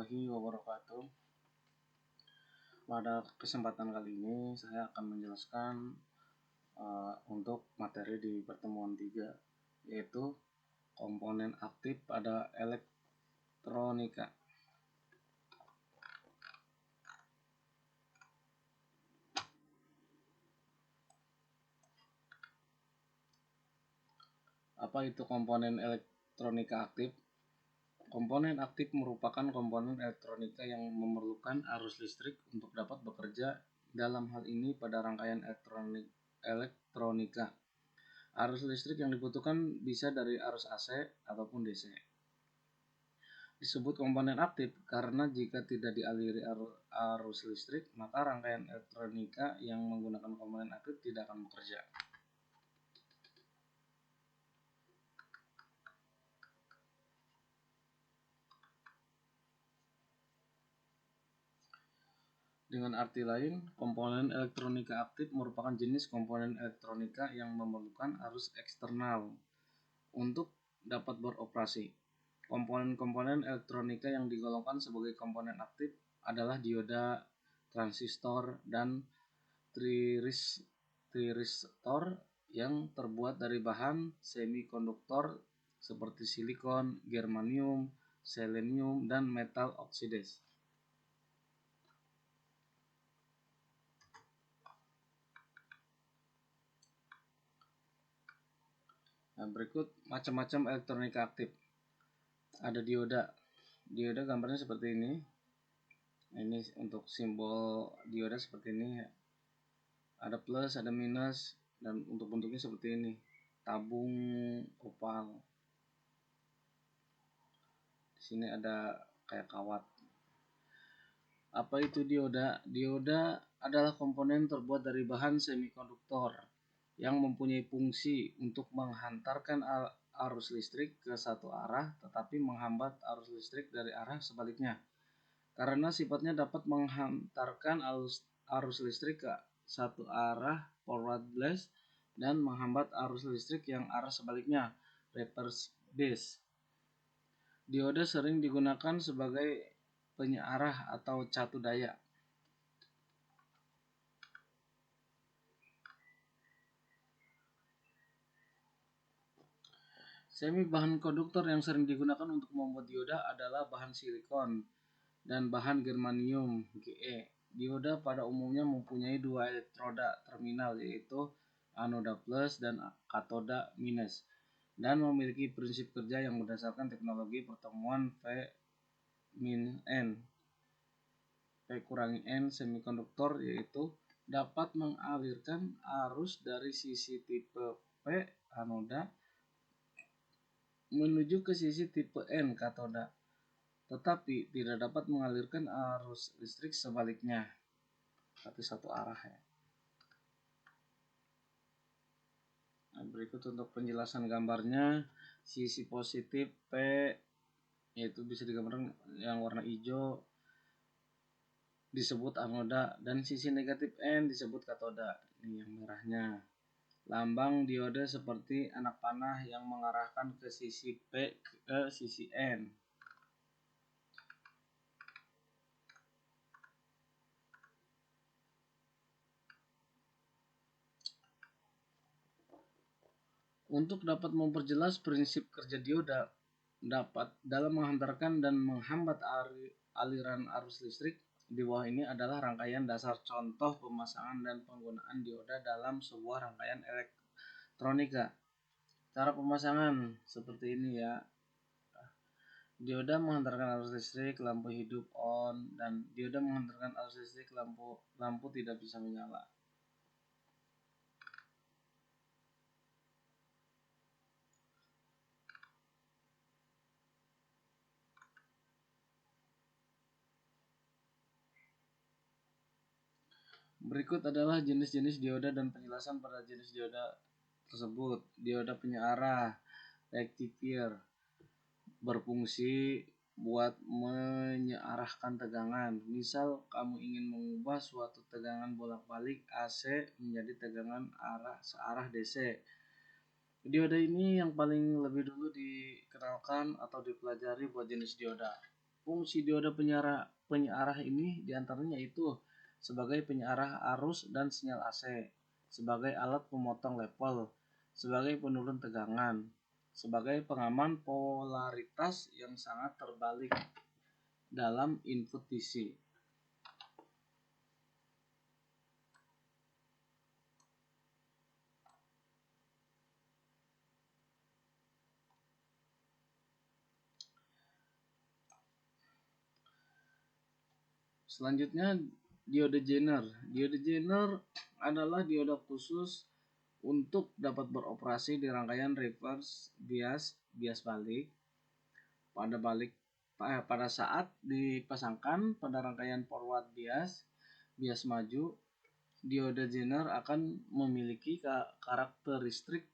warahmatullahi wabarakatuh. Pada kesempatan kali ini saya akan menjelaskan untuk materi di pertemuan 3, yaitu komponen aktif pada elektronika. Apa itu komponen elektronika aktif? Komponen aktif merupakan komponen elektronika yang memerlukan arus listrik untuk dapat bekerja, dalam hal ini pada rangkaian elektronika. Arus listrik yang dibutuhkan bisa dari arus AC ataupun DC. Disebut komponen aktif karena jika tidak dialiri arus listrik, maka rangkaian elektronika yang menggunakan komponen aktif tidak akan bekerja. Dengan arti lain, komponen elektronika aktif merupakan jenis komponen elektronika yang memerlukan arus eksternal untuk dapat beroperasi. Komponen-komponen elektronika yang digolongkan sebagai komponen aktif adalah dioda, transistor, dan triristor yang terbuat dari bahan semikonduktor seperti silikon, germanium, selenium, dan metal oksides. Nah, berikut macam-macam elektronika aktif. Ada dioda. Dioda gambarnya seperti ini. Ini untuk simbol dioda seperti ini. Ada plus, ada minus, dan untuk bentuknya seperti ini. Tabung opal. Di sini ada kayak kawat. Apa itu dioda? Dioda adalah komponen terbuat dari bahan semikonduktor yang mempunyai fungsi untuk menghantarkan arus listrik ke satu arah tetapi menghambat arus listrik dari arah sebaliknya. Karena sifatnya dapat menghantarkan arus listrik ke satu arah forward bias dan menghambat arus listrik yang arah sebaliknya reverse bias. Dioda sering digunakan sebagai penyearah atau catu daya. Semi bahan konduktor yang sering digunakan untuk membuat dioda adalah bahan silikon dan bahan germanium Ge. Dioda pada umumnya mempunyai dua elektroda terminal, yaitu anoda plus dan katoda minus, dan memiliki prinsip kerja yang berdasarkan teknologi pertemuan V-N. P-N semikonduktor yaitu dapat mengalirkan arus dari sisi tipe P anoda menuju ke sisi tipe N katoda, tetapi tidak dapat mengalirkan arus listrik sebaliknya, tapi satu arah ya. Nah, berikut untuk penjelasan gambarnya. Sisi positif P yaitu bisa digambarkan yang warna hijau disebut anoda dan sisi negatif N disebut katoda. Ini yang merahnya. Lambang dioda seperti anak panah yang mengarahkan ke sisi P ke sisi N. Untuk dapat memperjelas prinsip kerja dioda dapat dalam menghantarkan dan menghambat aliran arus listrik, di bawah ini adalah rangkaian dasar contoh pemasangan dan penggunaan dioda dalam sebuah rangkaian elektronika. Cara pemasangan seperti ini ya. Dioda menghantarkan arus listrik, lampu hidup on, dan dioda menghantarkan arus listrik, lampu tidak bisa menyala. Berikut adalah jenis-jenis dioda dan penjelasan pada jenis dioda tersebut. Dioda penyearah, rektifier, berfungsi buat menyearahkan tegangan. Misal kamu ingin mengubah suatu tegangan bolak-balik AC menjadi tegangan searah DC. Dioda ini yang paling lebih dulu dikenalkan atau dipelajari buat jenis dioda. Fungsi dioda penyearah ini diantaranya itu sebagai penyearah arus dan sinyal AC, sebagai alat pemotong level, sebagai penurun tegangan, sebagai pengaman polaritas yang sangat terbalik dalam input DC. Selanjutnya diode Zener. Diode Zener adalah dioda khusus untuk dapat beroperasi di rangkaian reverse bias balik pada saat dipasangkan pada rangkaian forward bias maju. Diode Zener akan memiliki karakteristik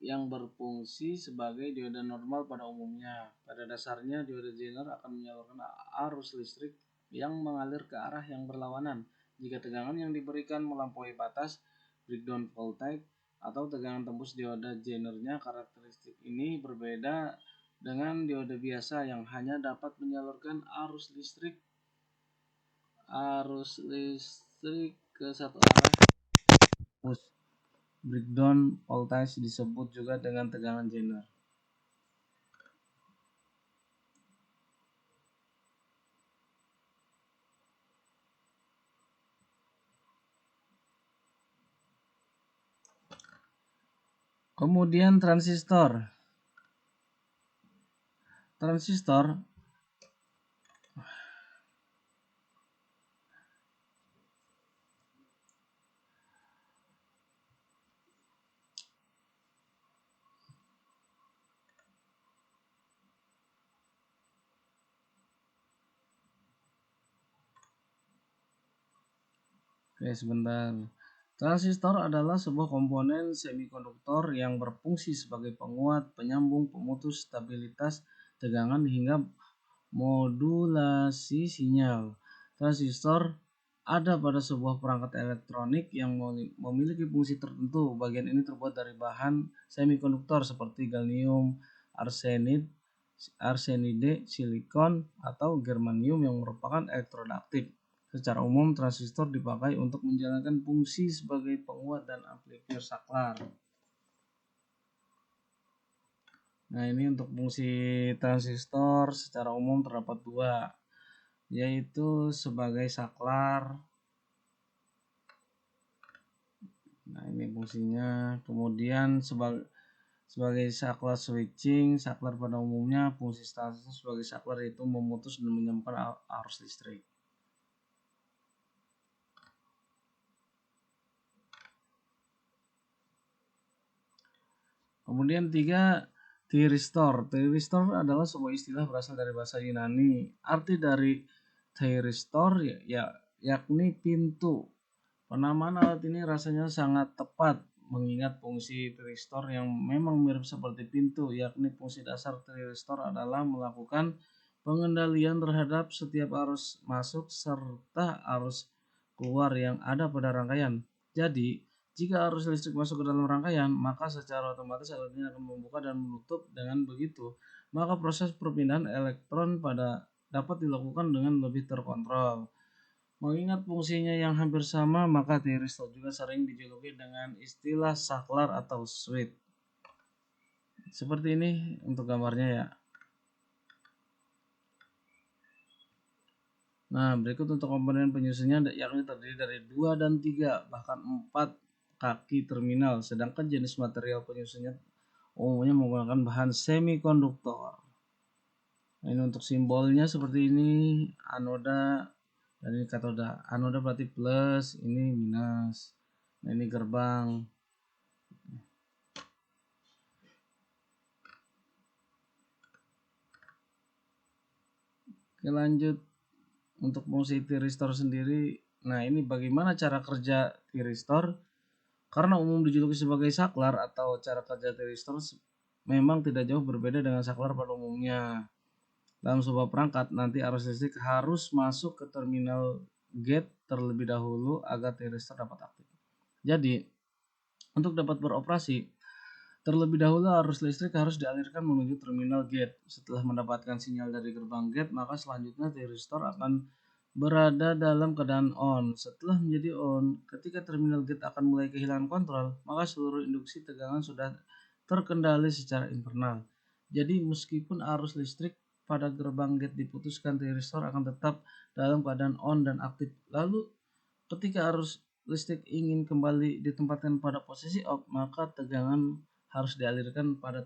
yang berfungsi sebagai dioda normal pada umumnya. Pada dasarnya, dioda Zener akan menyalurkan arus listrik yang mengalir ke arah yang berlawanan jika tegangan yang diberikan melampaui batas breakdown voltage atau tegangan tembus. Dioda Zener-nya karakteristik ini berbeda dengan dioda biasa yang hanya dapat menyalurkan arus listrik ke satu arah. Breakdown voltage disebut juga dengan tegangan Zener. Kemudian transistor. Oke, sebentar. Transistor adalah sebuah komponen semikonduktor yang berfungsi sebagai penguat, penyambung, pemutus, stabilitas tegangan hingga modulasi sinyal. Transistor ada pada sebuah perangkat elektronik yang memiliki fungsi tertentu. Bagian ini terbuat dari bahan semikonduktor seperti gallium arsenide, silikon, atau germanium yang merupakan elektroda aktif. Secara umum, transistor dipakai untuk menjalankan fungsi sebagai penguat dan amplifier saklar. Nah, ini untuk fungsi transistor secara umum terdapat dua, yaitu sebagai saklar. Nah, ini fungsinya. Kemudian sebagai saklar switching, saklar pada umumnya fungsi transistor sebagai saklar yaitu memutus dan menyambungkan arus listrik. Kemudian 3, thyristor. Thyristor adalah sebuah istilah berasal dari bahasa Yunani. Arti dari thyristor yakni pintu. Penamaan alat ini rasanya sangat tepat mengingat fungsi thyristor yang memang mirip seperti pintu, yakni fungsi dasar thyristor adalah melakukan pengendalian terhadap setiap arus masuk serta arus keluar yang ada pada rangkaian. Jadi, jika arus listrik masuk ke dalam rangkaian, maka secara otomatis alat ini akan membuka dan menutup. Dengan begitu, maka proses perpindahan elektron dapat dilakukan dengan lebih terkontrol. Mengingat fungsinya yang hampir sama, maka thyristor juga sering dijuluki dengan istilah saklar atau switch. Seperti ini untuk gambarnya ya. Nah, berikut untuk komponen penyusunnya yakni terdiri dari 2 dan 3, bahkan 4 kaki terminal, sedangkan jenis material penyusunnya umumnya menggunakan bahan semikonduktor. Nah, ini untuk simbolnya seperti ini, anoda dan ini katoda. Anoda berarti plus, ini minus. Nah, ini gerbang. Oke, lanjut untuk fungsi thyristor sendiri. Nah, ini bagaimana cara kerja thyristor? Karena umum dijuluki sebagai saklar atau cara kerja thyristor memang tidak jauh berbeda dengan saklar pada umumnya. Dalam sebuah perangkat, nanti arus listrik harus masuk ke terminal gate terlebih dahulu agar thyristor dapat aktif. Jadi, untuk dapat beroperasi, Terlebih dahulu arus listrik harus dialirkan menuju terminal gate. Setelah mendapatkan sinyal dari gerbang gate, maka selanjutnya thyristor akan berada dalam keadaan on. Setelah menjadi on, ketika terminal gate akan mulai kehilangan kontrol, maka seluruh induksi tegangan sudah terkendali secara internal. Jadi meskipun arus listrik pada gerbang gate diputuskan, thyristor akan tetap dalam keadaan on dan aktif. Lalu ketika arus listrik ingin kembali ditempatkan pada posisi off, maka tegangan harus dialirkan pada